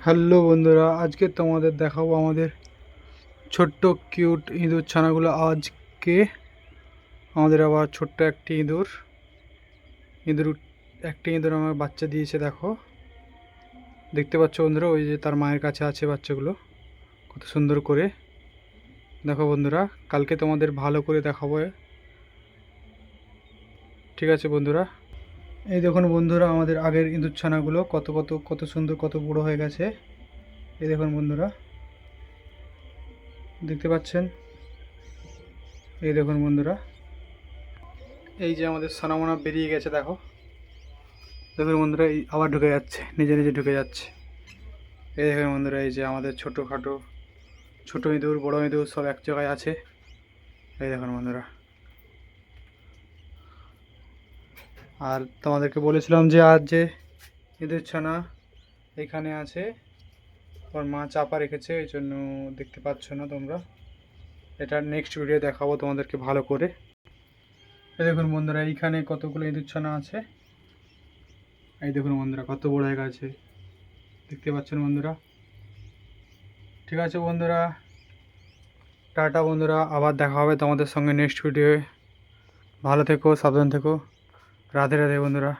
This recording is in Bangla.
হ্যালো বন্ধুরা, আজকে তোমাদের দেখাবো আমাদের ছোট্ট কিউট ইঁদুর ছানাগুলো। আজকে আমাদের আবার ছোট্ট একটি ইঁদুর ইঁদুর একটি ইঁদুর আমার বাচ্চা দিয়েছে। দেখো, দেখতে পাচ্ছ বন্ধুরা, ওই যে তার মায়ের কাছে আছে বাচ্চাগুলো, কত সুন্দর করে। দেখো বন্ধুরা, কালকে তোমাদের ভালো করে দেখাবো, ঠিক আছে বন্ধুরা। এই দেখুন বন্ধুরা, আমাদের আগের ইঁদুর ছানাগুলো কত কত কত সুন্দর, কত বড়ো হয়ে গেছে। এই দেখুন বন্ধুরা, দেখতে পাচ্ছেন। এই দেখুন বন্ধুরা, এই যে আমাদের সোনামোনা বেরিয়ে গেছে। দেখো দেখুন বন্ধুরা, এই আবার ঢুকে যাচ্ছে, নিজে নিজে ঢুকে যাচ্ছে। এই দেখুন বন্ধুরা, এই যে আমাদের ছোটোখাটো ছোটো ইঁদুর বড়ো ইঁদুর সব এক জায়গায় আছে। এই দেখুন বন্ধুরা, আর তোমাদেরকে বলেছিলাম যে আজ যে ইঁদুর ছানা এখানে আছে, ওর মা চাপা রেখেছে, এই জন্য দেখতে পাচ্ছ না তোমরা। এটা নেক্সট ভিডিও দেখাবো তোমাদেরকে ভালো করে। এই দেখুন বন্ধুরা, এইখানে কতগুলো ইঁদুর ছানা আছে। এই দেখুন বন্ধুরা, কত বড় হয়ে গেছে, দেখতে পাচ্ছেন বন্ধুরা। ঠিক আছে বন্ধুরা, টাটা বন্ধুরা, আবার দেখা হবে তোমাদের সঙ্গে নেক্সট ভিডিওয়ে। ভালো থেকো, সাবধান থেকো। রাধে রাধে বন্ধুরা।